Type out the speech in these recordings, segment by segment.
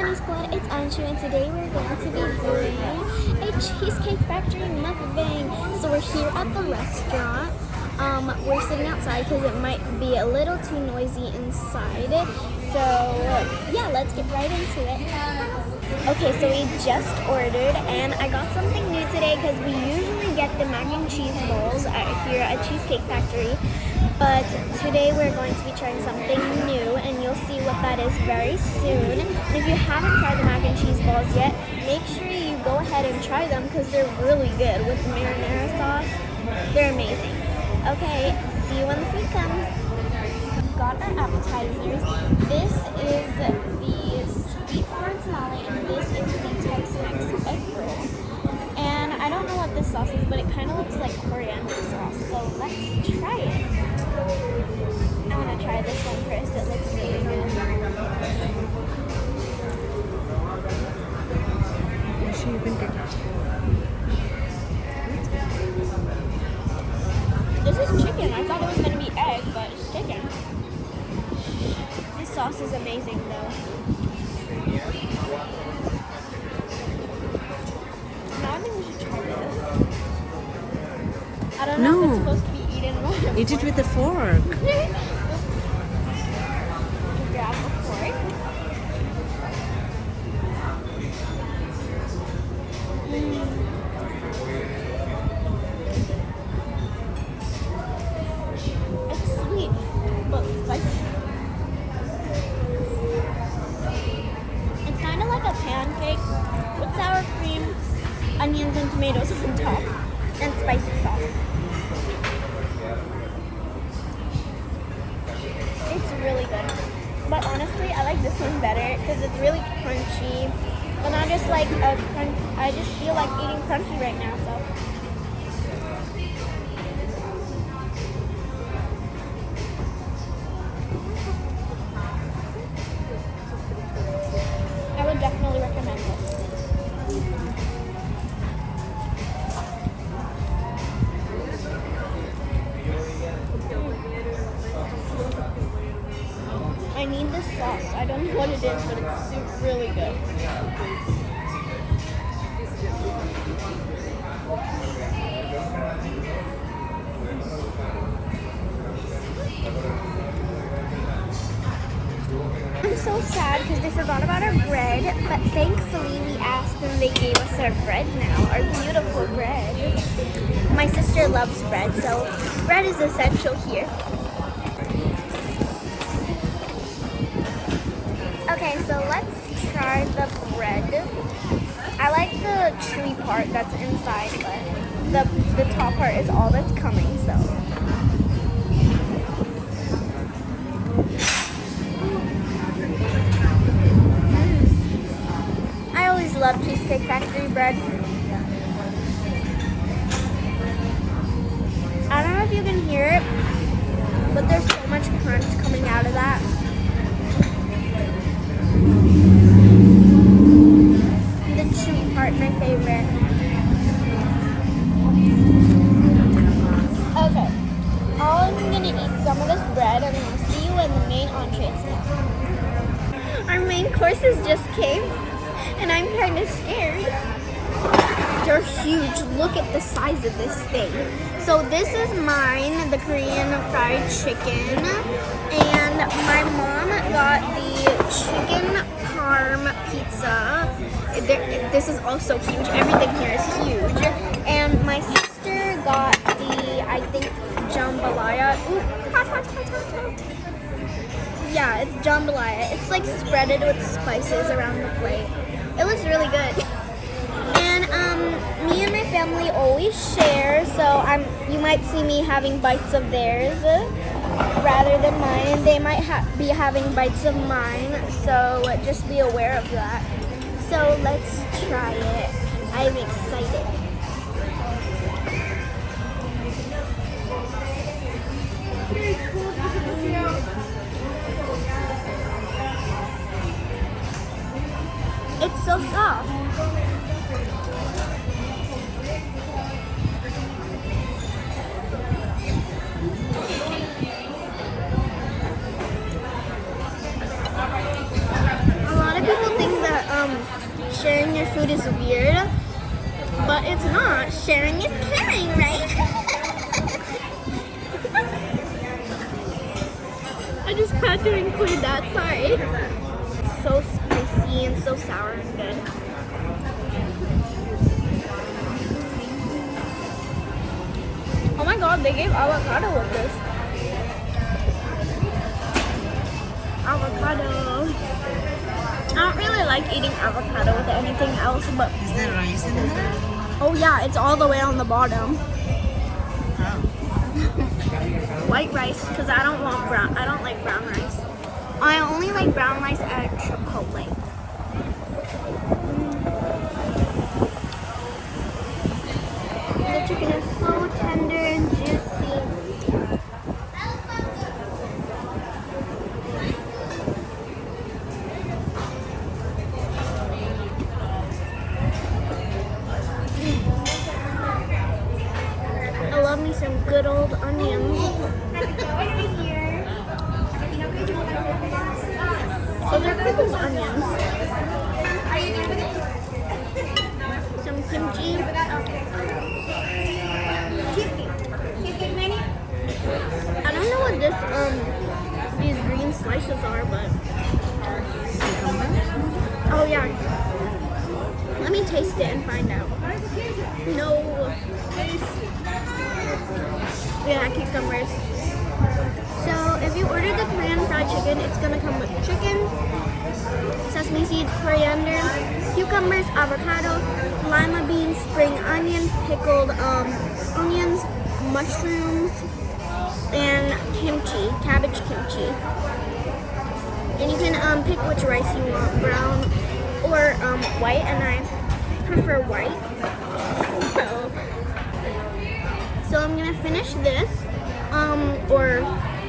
Bunny Squad, it's Anshu, and today we're going to be doing a Cheesecake Factory MUKBAng. So we're here at the restaurant. We're sitting outside because it might be a little too noisy inside. So yeah, let's get right into it. Okay, so we just ordered, and I got something new today because we usually get the mac and cheese balls here at Cheesecake Factory. But today we're going to be trying something new, and you'll see what that is very soon. And if you haven't tried the mac and cheese balls yet, make sure you go ahead and try them because they're really good with marinara sauce. They're amazing. Okay, see you when the food comes. We've got our appetizers. This is the sweet corn tamale, and this is the Tex-Mex egg roll. And I don't know what this sauce is, but it kind of looks like coriander sauce. So let's try it. I want to try this one first. It looks really good. This is chicken. I thought it was going to be egg, but it's chicken. This sauce is amazing though. Now I think we should try this. I don't know if it's supposed to be eaten raw. Eat it with a fork. Grab a fork. It's sweet, but spicy. It's kind of like a pancake with sour cream, onions, and tomatoes on top, and spicy sauce. It's really good. But honestly, I like this one better because it's really crunchy. But not just like a crunch. I just feel like eating crunchy right now, so. I would definitely recommend this. I need this sauce. I don't know what it is, but it's really good. I'm so sad because they forgot about our bread, but thankfully we asked and they gave us our bread now, our beautiful bread. My sister loves bread, so bread is essential here. Okay, so let's try the bread. I like the chewy part that's inside, but the top part is all that's coming, so. I always love Cheesecake Factory bread. I don't know if you can hear it, but there's so much crunch coming out of that. The chewy part, my favorite. Okay, I'm gonna eat some of this bread and then I'll see you when the main entrees come. Our main courses just came and I'm kind of scared. They're huge. Look at the size of this thing. So this is mine, the Korean fried chicken, and my mom got the chicken parm pizza. This is also huge. Everything here is huge. And my sister got the, I think, jambalaya. Ooh, hot, hot, hot, hot, hot. Yeah, it's jambalaya. It's like spreaded with spices around the plate. It looks really good. And me and my family always share, so you might see me having bites of theirs rather than mine, and they might be having bites of mine, so just be aware of that. So let's try it. I'm excited. It's so soft. A lot of people think that my food is weird, but it's not. Sharing is caring, right? I just had to include that, sorry. It's so spicy and so sour and good. Oh my god, they gave avocado with this. Avocado. I don't really like eating avocado with anything else, but... Is there rice in there? Oh yeah, it's all the way on the bottom. White rice, because I don't want brown. I don't like brown rice. I only like brown rice at Chipotle. The chicken is so tender and juicy. I love me some good old onions. So they're pickled onions. Some kimchi. I don't know what these green slices are, but oh yeah. Let me taste it and find out. No. Yeah, cucumbers. So if you order the Korean fried chicken, it's gonna come with chicken, sesame seeds, coriander, cucumbers, avocado, lima beans, spring onion, pickled onions, mushrooms, and kimchi, cabbage kimchi. And you can pick which rice you want, brown or white, and I prefer white. So I'm gonna finish this, or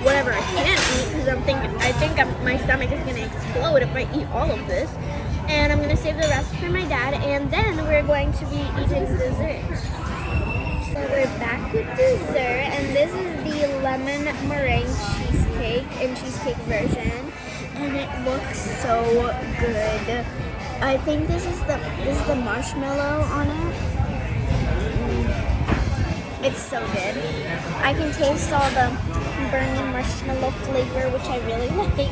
whatever I can't eat, because I think my stomach is gonna explode if I eat all of this. And I'm gonna save the rest for my dad, and then we're going to be eating dessert. So we're back with dessert, and this is the lemon meringue cheesecake in cheesecake version, and it looks so good. I think this is the marshmallow on it. It's so good. I can taste all the burning marshmallow flavor, which I really like.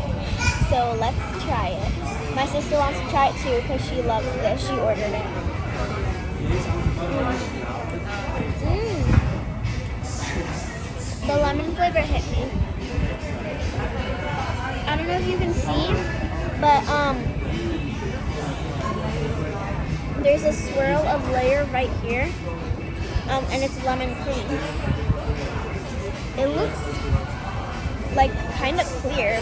So let's try it. My sister wants to try it too because she loves this. She ordered it. The lemon flavor hit me. I don't know if you can see, but there's a swirl of layer right here. And it's lemon cream. It looks like kind of clear.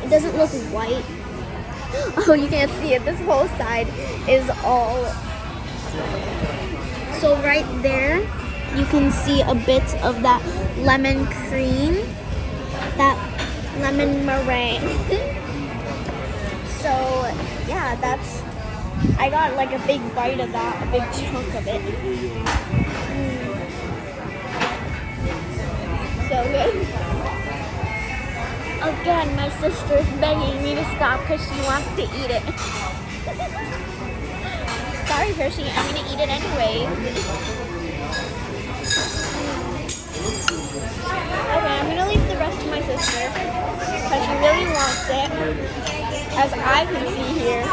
It doesn't look white. Oh, you can't see it. This whole side is all. So right there, you can see a bit of that lemon cream, that lemon meringue. So yeah, I got like a big bite of that, a big chunk of it. So good. Again, my sister's begging me to stop because she wants to eat it. Sorry, Hershey, I'm going to eat it anyway. Okay, I'm going to leave the rest to my sister because she really wants it, as I can see here.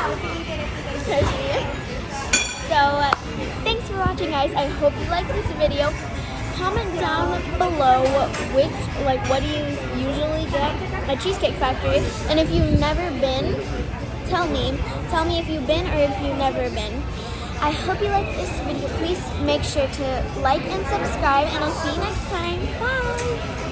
So, thanks for watching, guys. I hope you liked this video. Comment down below what do you usually get at Cheesecake Factory, and if you've never been, tell me if you've been or if you've never been. I hope you liked this video. Please make sure to like and subscribe, and I'll see you next time. Bye.